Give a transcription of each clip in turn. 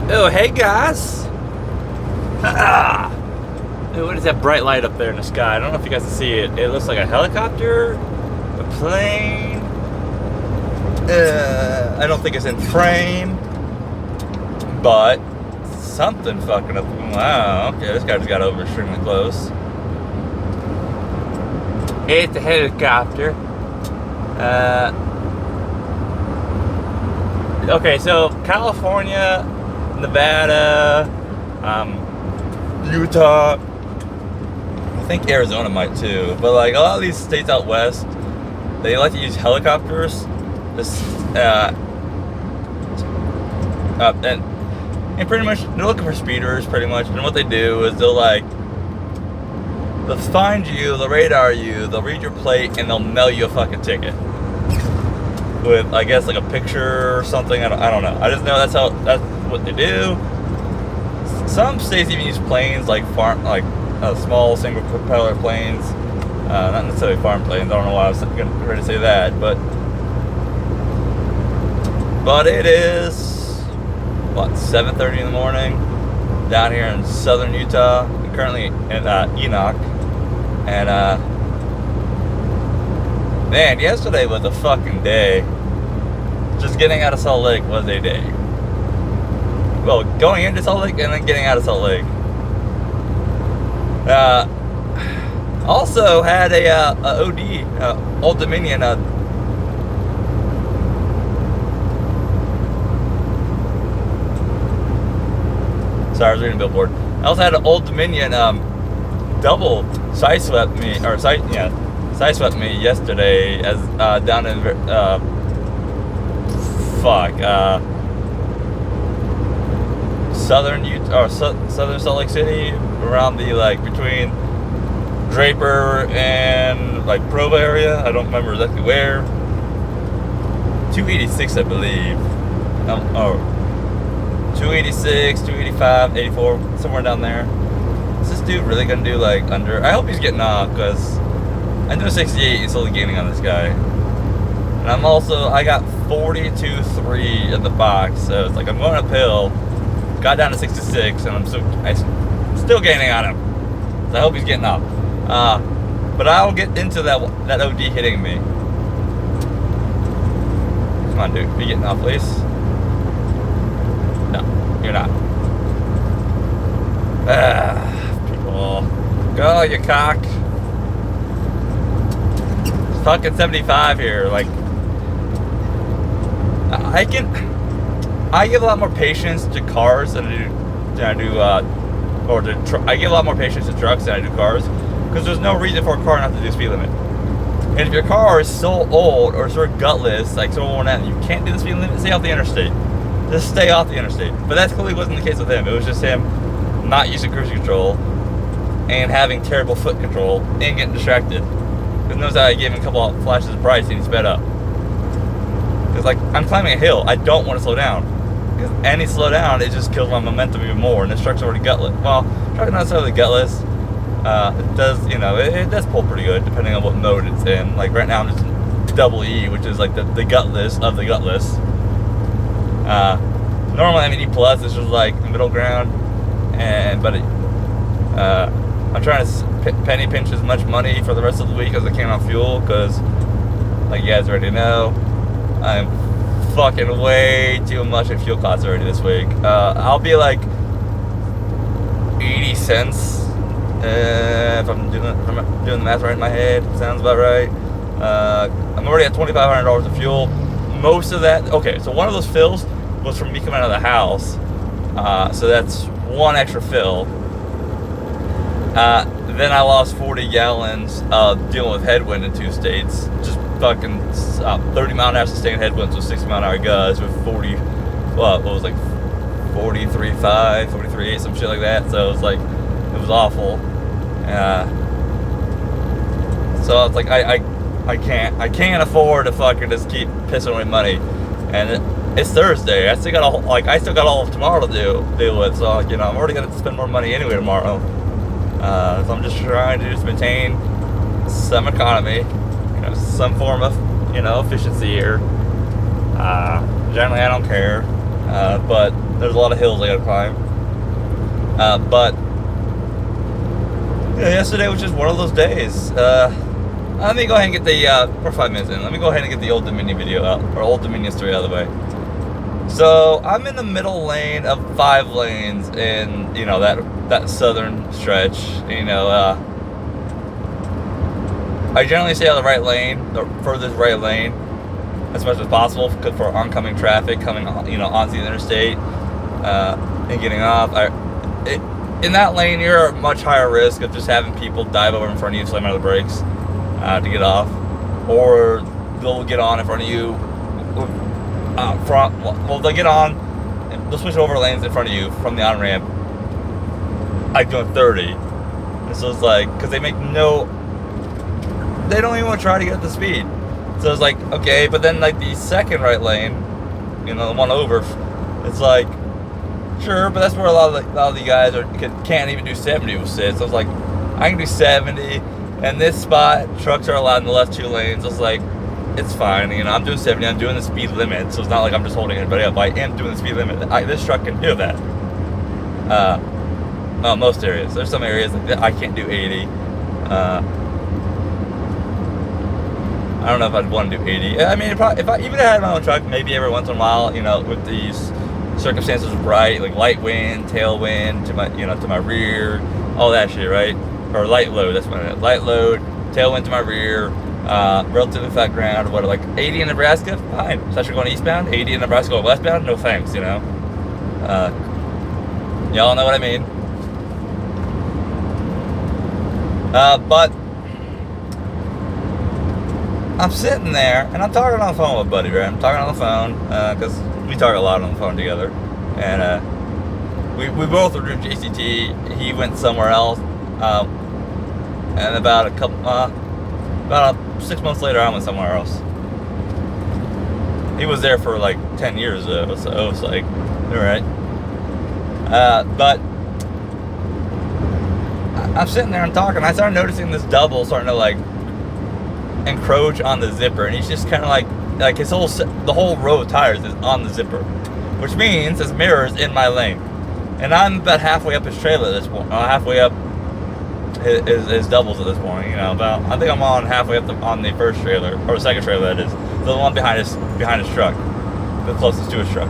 Oh, hey guys! Hey, what is that bright light up there in the sky? I don't know if you guys can see it. It looks like a helicopter, a plane. I don't think it's in frame, but something fucking up. Wow, okay, this guy just got over extremely close. It's a helicopter. Okay, so California, Nevada, Utah, I think Arizona might too, but like a lot of these states out west, they like to use helicopters. And pretty much they're looking for speeders, pretty much. And what they do is they'll find you, they'll radar you, they'll read your plate, and they'll mail you a fucking ticket with, I guess, like a picture or something. I don't know. I just know that's what they do. Some states even use planes, like small single propeller planes, not necessarily farm planes. I don't know why I was ready to say that, but it is what, 7:30 in the morning down here in southern Utah. I'm currently in Enoch, and man, yesterday was a fucking day. Just getting out of Salt Lake was a day. Well, going into Salt Lake and then getting out of Salt Lake. Also had a OD, Old Dominion. Sorry, I was reading a billboard. I also had an Old Dominion double sideswept me yesterday as down in southern Utah or southern Salt Lake City, around the between Draper and Provo area. I don't remember exactly where. 286, I believe. 286, 285, 84, somewhere down there. Is this dude really gonna do under? I hope he's getting off, because I'm doing 68 and slowly gaining on this guy. And I got 42.3 at the box, so it's I'm going uphill. Got down to 66, and I'm still gaining on him. So I hope he's getting off. But I'll get into that OD hitting me. Come on, dude, be getting off, please. No, you're not. People, go, you cock. It's fucking 75 here. I give a lot more patience to cars than I give a lot more patience to trucks than I do cars, because there's no reason for a car not to do speed limit. And if your car is so old or so gutless, so worn out, you can't do the speed limit, stay off the interstate. Just stay off the interstate. But that clearly wasn't the case with him. It was just him not using cruise control and having terrible foot control and getting distracted. Because notice I gave him a couple of flashes of brights and he sped up. Because I'm climbing a hill, I don't want to slow down. Because any slow down, it just kills my momentum even more. And this truck's already gutless. Well, truck's not necessarily gutless. It does, it does pull pretty good depending on what mode it's in. Right now I'm just double E, which is the gutless of the gutless. Normally I'm in E+, it's just the middle ground. But I'm trying to penny pinch as much money for the rest of the week as I can on fuel, because you guys already know, I'm fucking way too much in fuel costs already this week. I'll be 80 cents if I'm doing the math right in my head. Sounds about right. I'm already at $2,500 of fuel. Most of that, okay, so one of those fills was from me coming out of the house. So that's one extra fill. Then I lost 40 gallons dealing with headwind in two states. Just fucking 30 mile an hour sustained headwinds with 60 mile an hour gusts with 43.5, 43.8, some shit like that. So it was awful. So it's I can't afford to fucking just keep pissing away money. And it's Thursday. I still got all of tomorrow to deal with. So I'm already gonna spend more money anyway tomorrow. So I'm just trying to just maintain some economy, some form of efficiency here. Generally, I don't care. but there's a lot of hills I gotta climb. But yeah, yesterday was just one of those days. Let me go ahead and get the, we're 5 minutes in. Let me go ahead and get the Old Dominion video out, or Old Dominion story out of the way. So I'm in the middle lane of 5 lanes in, you know, that southern stretch. You know, I generally stay on the right lane, the furthest right lane, as much as possible, for oncoming traffic coming, you know, onto the interstate and getting off. In that lane, you're at much higher risk of just having people dive over in front of you, slam out of the brakes to get off, or they'll get on in front of you. Well, they'll get on, they'll switch over lanes in front of you from the on ramp, like doing 30. And so it's like, because they don't even want to try to get up to speed. So it's like, okay, but then like the second right lane, you know, the one over, it's like, sure, but that's where a lot of the guys can't even do 70 with sit. So it's like, I can do 70, and this spot, trucks are allowed in the left 2 lanes. It's like, it's fine, you know, I'm doing 70, I'm doing the speed limit, so it's not like I'm just holding anybody up. I am doing the speed limit. This truck can do that. Well, most areas. There's some areas that I can't do 80. I don't know if I'd want to do 80. I mean, if I even had my own truck, maybe every once in a while, you know, with these circumstances right, like light wind, tailwind to my rear, all that shit, right? Or light load, that's what I meant. Light load, tailwind to my rear, relatively flat ground, what, like 80 in Nebraska? Fine. Especially going eastbound, 80 in Nebraska going westbound? No thanks, you know? Y'all know what I mean. But I'm sitting there, and I'm talking on the phone with a buddy, right? I'm talking on the phone, because we talk a lot on the phone together. And we both were doing JCT. He went somewhere else. And about 6 months later, I went somewhere else. He was there for like 10 years, though, so it's like, alright. But I'm sitting there and talking. I started noticing this double starting to like encroach on the zipper, and he's just kind of like the whole row of tires is on the zipper, which means his mirror's in my lane, and I'm about halfway up his trailer at this point, halfway up his doubles at this point. You know, I think I'm on halfway up on the first trailer, or the second trailer, that is, the one behind his truck, the closest to his truck.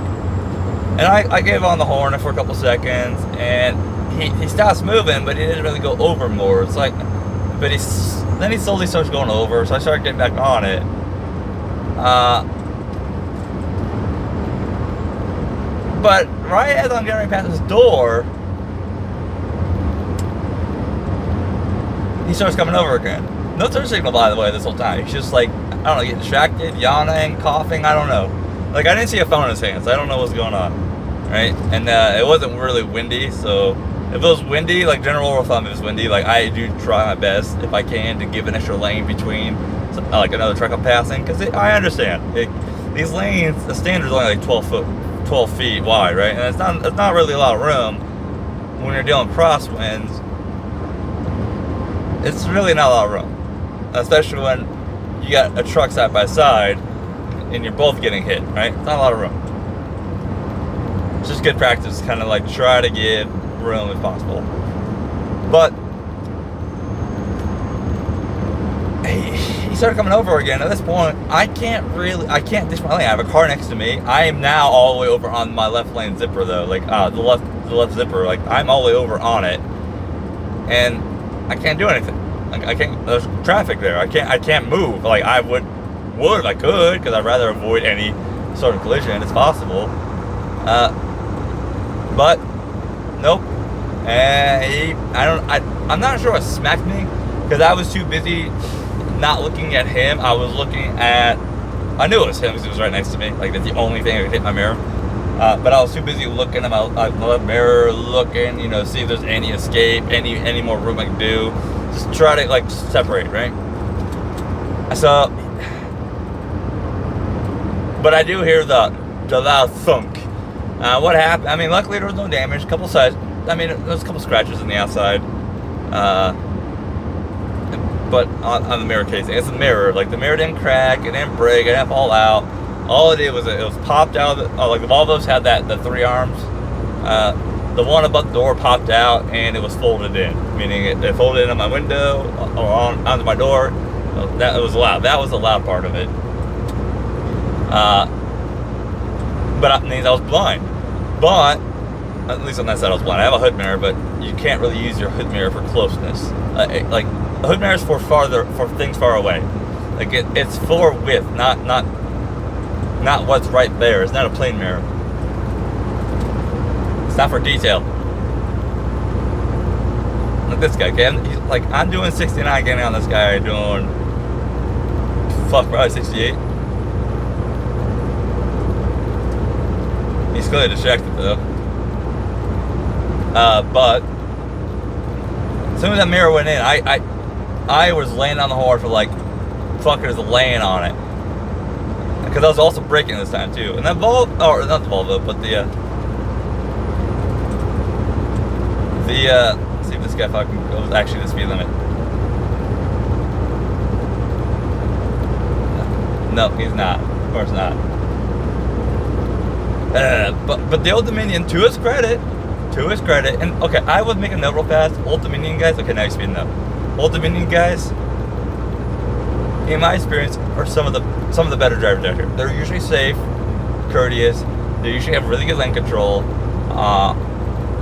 And I gave on the horn for a couple seconds, and he stops moving, but he didn't really go over more. It's like, but then he slowly starts going over, so I started getting back on it. But right as I'm getting past his door, he starts coming over again. No turn signal, by the way, this whole time. He's just like, I don't know, getting distracted, yawning, coughing, I don't know. Like, I didn't see a phone in his hands. I don't know what's going on, right? And it wasn't really windy, so if it was windy, like general rule of thumb, if it's windy, like I do try my best if I can to give an extra lane between, like another truck I'm passing, because I understand these lanes. The standard's only like 12 feet wide, right? And it's not really a lot of room when you're dealing with crosswinds. It's really not a lot of room, especially when you got a truck side by side and you're both getting hit, right? It's not a lot of room. It's just good practice, kind of like try to give room if possible. But he started coming over again. At this point, I can't ditch my lane. I have a car next to me. I am now all the way over on my left lane zipper, though. Like the left zipper. Like I'm all the way over on it, and I can't do anything. Like I can't. There's traffic there. I can't move. Like I would if I could, because I'd rather avoid any sort of collision as possible. But nope. And I'm not sure what smacked me, because I was too busy not looking at him. I was looking at, I knew it was him because he was right next to me. Like that's the only thing that could hit my mirror. But I was too busy looking at my left mirror, looking, see if there's any escape, any more room I can do. Just try to like separate, right? So, but I do hear the loud thunk. What happened? I mean, luckily there was no damage. There was a couple scratches on the outside. But on the mirror casing, it's a mirror. Like the mirror didn't crack, it didn't break, it didn't fall out. All it did was it was popped out. Like the Volvos had the 3 arms. The one above the door popped out and it was folded in, meaning it folded in on my window or onto my door. That was loud. That was the loud part of it. But it means I was blind. But at least on that side I was blind. I have a hood mirror, but you can't really use your hood mirror for closeness. Like a hood mirror is for things far away. Like it's for width, not what's right there. It's not a plane mirror. It's not for detail. Look at this guy. Okay? I'm doing 69, getting on this guy doing probably 68. He's clearly distracted though. But as soon as that mirror went in, I was laying on the horn for like fuckers laying on it. Because I was also braking this time too. And that Volvo, or not the Volvo, but let's see if this guy fucking goes actually the speed limit. No, he's not. Of course not. But the Old Dominion, to his credit, and okay, I would make a note real fast. Old Dominion guys, okay, now you're speeding up. Old Dominion guys, in my experience, are some of the better drivers out here. They're usually safe, courteous. They usually have really good lane control,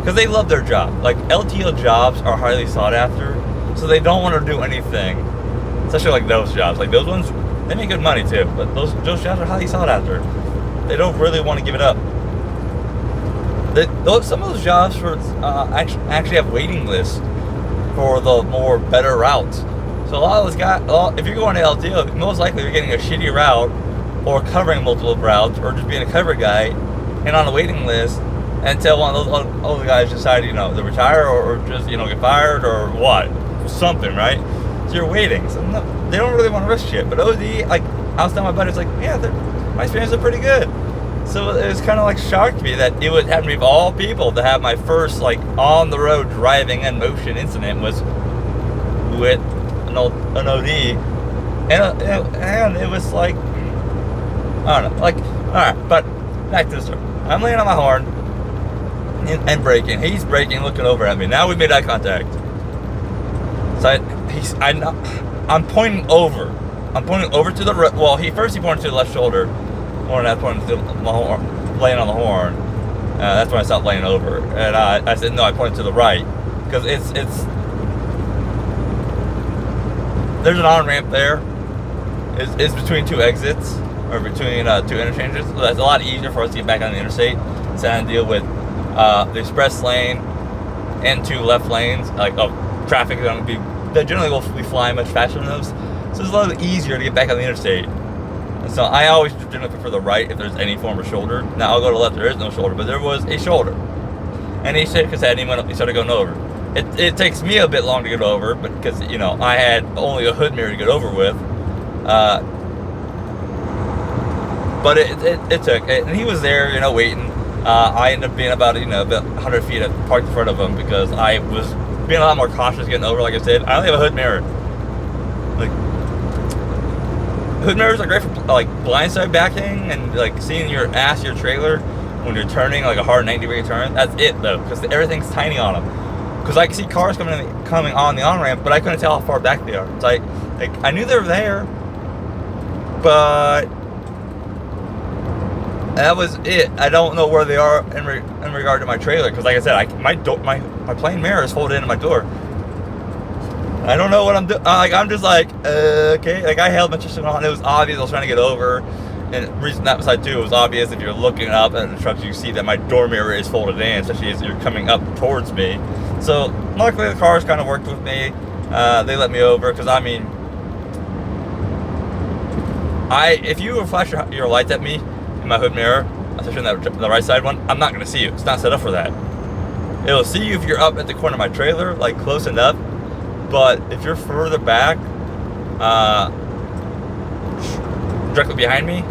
because they love their job. Like LTO jobs are highly sought after, so they don't want to do anything, especially like those jobs. Like those ones, they make good money too, but those jobs are highly sought after. They don't really want to give it up. Some of those jobs for actually have waiting lists for the better routes. So a lot of those guys, if you're going to LTO, most likely you're getting a shitty route, or covering multiple routes, or just being a cover guy, and on a waiting list until one of those other guys decide, to retire or just get fired or what, something, right? So you're waiting. So they don't really want to risk shit. But OD, like I was telling my buddy, it's like, yeah, my experience is pretty good. So it was kind of like shocked me that it would happen to me of all people to have my first like on the road driving in motion incident was with an OD, and it was like, I don't know, like, all right, but back to the story. I'm laying on my horn and braking. He's braking, looking over at me. Now we made eye contact. So I'm pointing over. I'm pointing over to the right. Well, he pointed to the left shoulder. When I pointed to my horn, laying on the horn. That's when I stopped laying over. And I said no. I pointed to the right because it's there's an on ramp there. It's between 2 exits or between 2 interchanges. So that's a lot easier for us to get back on the interstate instead of deal with the express lane and 2 left lanes. Like traffic is going to be. They generally will be flying much faster than those. So it's a little easier to get back on the interstate. And so I always generally prefer the right if there's any form of shoulder. Now I'll go to the left, there is no shoulder, but there was a shoulder. And he shook his head and he went up, he started going over. It takes me a bit long to get over, but because, I had only a hood mirror to get over with. But it took, and he was there, waiting. I ended up being about 100 feet parked in front of him because I was being a lot more cautious getting over, like I said. I only have a hood mirror. Hood mirrors are great for like blindside backing and like seeing your trailer when you're turning like a hard 90-degree turn. That's it though, because everything's tiny on them. Because I could see cars coming on the on-ramp, but I couldn't tell how far back they are. It's like I knew they were there, but that was it. I don't know where they are in regard to my trailer, because like I said, my plane mirror is folded into my door. I don't know what I'm doing. I'm just okay. Like I held my trailer on. It was obvious I was trying to get over, and the reason that side too, it was obvious if you're looking up at the truck, you see that my door mirror is folded in, especially as you're coming up towards me. So luckily the cars kind of worked with me. They let me over because if you were flash your lights at me in my hood mirror, especially in the right side one, I'm not gonna see you. It's not set up for that. It'll see you if you're up at the corner of my trailer, like close enough. But if you're further back, directly behind me,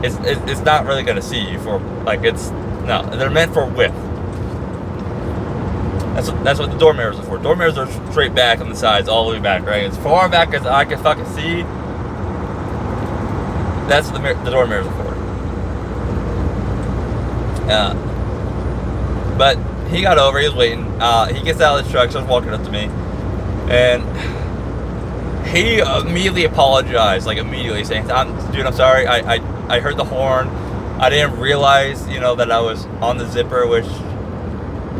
it's not really gonna see you for they're meant for width. That's what the door mirrors are for. Door mirrors are straight back on the sides, all the way back, right? As far back as I can fucking see. That's what the door mirrors are for. But he got over. He was waiting. He gets out of the truck, starts walking up to me, and he immediately apologized, like immediately saying, "Dude, I'm sorry. I heard the horn. I didn't realize, that I was on the zipper." Which,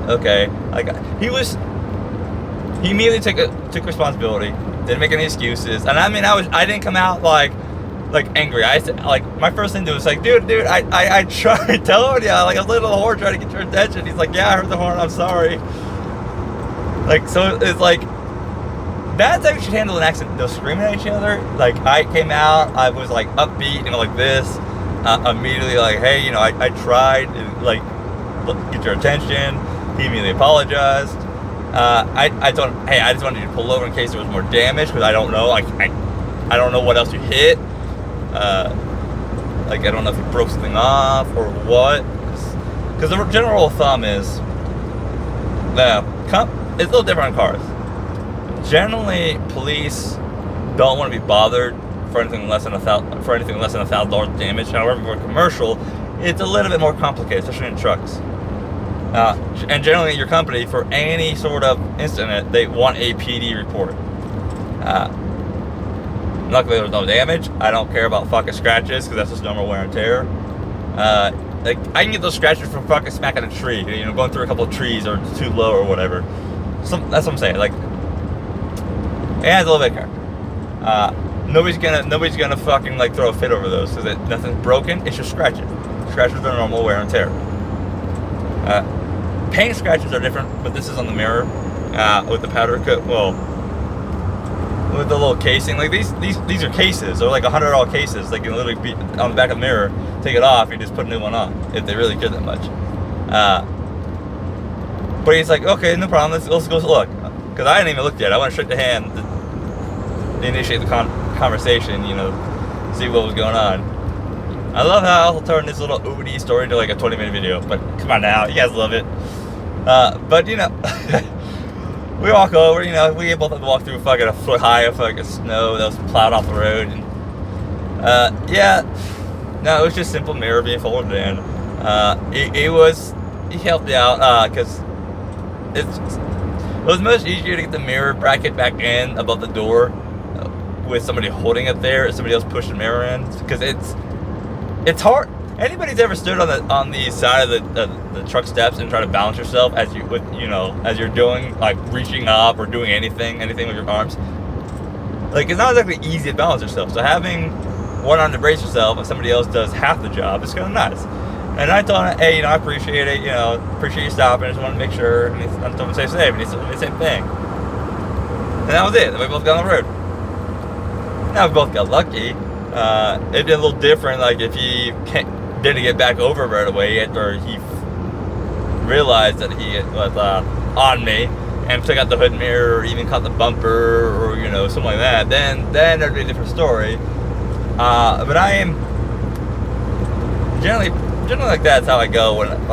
okay, like he immediately took responsibility. Didn't make any excuses. And I mean, I didn't come out like angry. I said, like, my first thing to do was like, dude, I tried telling you, like, I was letting the horn trying to get your attention. He's like, yeah, I heard the horn. I'm sorry. Like, so it's like, that's how you should handle an accident. They'll screaming at each other. Like, I came out, I was like upbeat, like this. Immediately, like, hey, I tried to, like, get your attention. He immediately apologized. I told him, hey, I just wanted you to pull over in case there was more damage, because I don't know. I don't know what else you hit. Like, I don't know if you broke something off or what. Because the general rule of thumb is, it's a little different on cars. Generally, police don't want to be bothered for anything less than $1,000 damage. However, for commercial, it's a little bit more complicated, especially in trucks. And generally, your company, for any sort of incident, they want a PD report. Luckily, there was no damage. I don't care about fucking scratches, because that's just normal wear and tear. Like, I can get those scratches from fucking smacking a tree, going through a couple of trees, or too low or whatever. That's what I'm saying. Like, it adds a little bit of care. Nobody's gonna fucking like throw a fit over those, because nothing's broken. It's just scratches. Scratches are normal wear and tear. Paint scratches are different, but this is on the mirror with the powder coat. Well, with the little casing, like these are cases. They're like $100 cases. Like, you can literally be on the back of the mirror, take it off, you just put a new one on if they really care that much. But he's like, okay, no problem. Let's go look, because I hadn't even looked yet. I went straight to him to initiate the conversation. See what was going on. I love how I'll turn this little OD story into like a 20-minute video, but come on now, you guys love it. But we walk over, we both have to walk through fucking a foot high of fucking snow that was plowed off the road. And, no, it was just simple mirror being folded in. He helped me out, because it was much easier to get the mirror bracket back in above the door with somebody holding it there, or somebody else pushing the mirror in, because it's hard. Anybody's ever stood on the side of the truck steps and try to balance yourself as you're doing, like, reaching up or doing anything with your arms? Like, it's not exactly easy to balance yourself. So having one arm to brace yourself and somebody else does half the job is kind of nice. And I told him, hey, I appreciate it. Appreciate you stopping. I just want to make sure. And I told him to stay safe, and he told me the same thing. And that was it. And we both got on the road. Now we both got lucky. It'd be a little different, like, if he didn't get back over right away after he realized that he was on me and took out the hood mirror, or even caught the bumper, or something like that. Then there'd be a different story. But I am generally like that's how I go when I've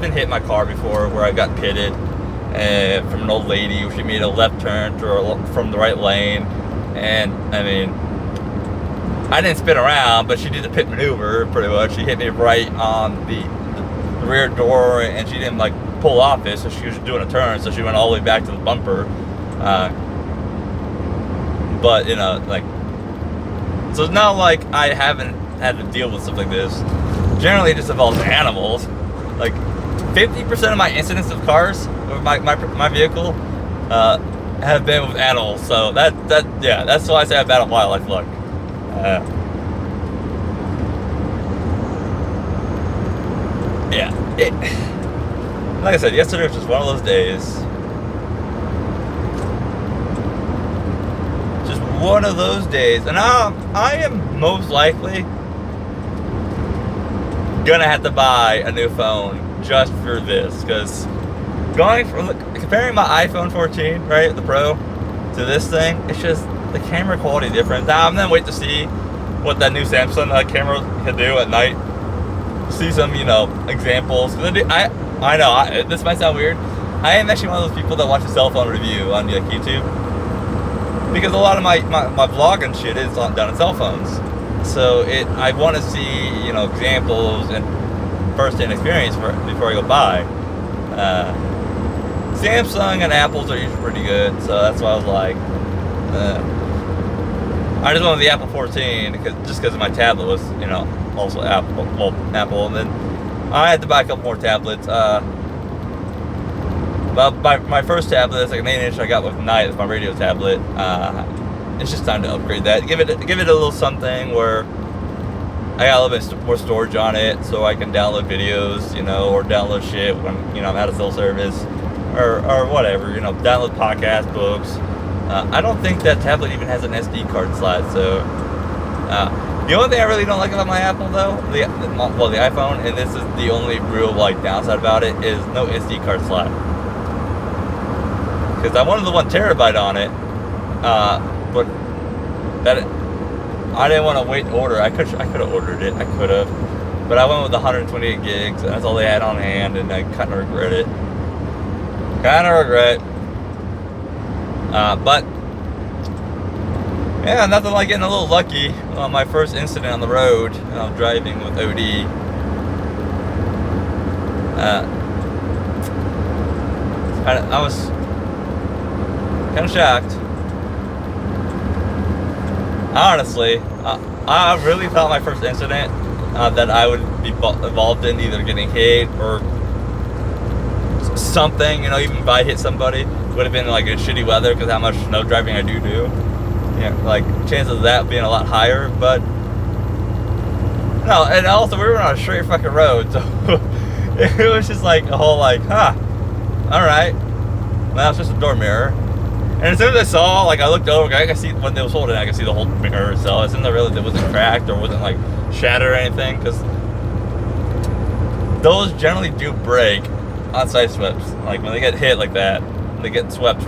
been hit in my car before where I got pitted from an old lady who she made a left turn from the right lane. And, I mean, I didn't spin around, but she did the pit maneuver, pretty much. She hit me right on the rear door, and she didn't, like, pull off it, so she was doing a turn, so she went all the way back to the bumper. But, like, so it's not like I haven't had to deal with stuff like this. Generally, it just involves animals. Like, 50% of my incidents of cars, or my vehicle, have been with animals, so that's why I say I have bad wildlife luck. Like I said, yesterday was just one of those days. Just one of those days, and I am most likely gonna have to buy a new phone just for this, because comparing my iPhone 14, right, the Pro, to this thing, it's just the camera quality difference. Now I'm gonna wait to see what that new Samsung camera can do at night. See some, examples. I know this might sound weird. I am actually one of those people that watch a cell phone review on YouTube, because a lot of my vlog and shit is done on cell phones. So I want to see, you know, examples and first-hand experience before I go buy. Samsung and Apples are usually pretty good, so that's why I was like, I just went with the Apple 14 because my tablet was, you know, also Apple, and then I had to buy a couple more tablets. But my first tablet, it's like an 8-inch I got with Night, it's my radio tablet. It's just time to upgrade that. Give it a little something where I got a little bit more storage on it, so I can download videos, you know, or download shit when, you know, I'm out of cell service, or whatever, you know, download podcast, books. I don't think that tablet even has an SD card slot, so the only thing I really don't like about my Apple though, the iPhone, and this is the only real like downside about it, is no SD card slot. Because I wanted the 1 terabyte on it, but I didn't want to wait to order. I could have ordered it. I could have, but I went with the 128 gigs, and that's all they had on hand, and I kind of regret it. But yeah, nothing like getting a little lucky on my first incident on the road. Driving with OD. I was kind of shocked. Honestly, I really thought my first incident that I would be involved in either getting hit or something, you know, even if I hit somebody, would have been like a shitty weather because how much snow driving I do. Yeah, like chances of that being a lot higher, but no, and also we were on a straight fucking road, so it was just like a whole like, alright, well, it's just a door mirror. And as soon as I saw, like, I looked over, I could see when they was holding it, I could see the whole mirror. So as soon as I realized it wasn't cracked or wasn't like shattered or anything, because those generally do break on side sweeps. Like when they get hit like that, they get swept,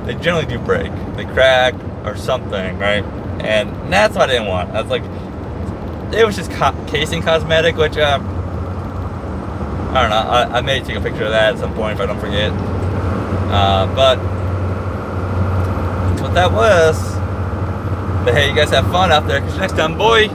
they generally do break. They crack or something, right? And that's what I didn't want. I was like, it was just casing cosmetic, which I don't know. I may take a picture of that at some point if I don't forget. But what that was. But hey, you guys have fun out there, because next time, boy,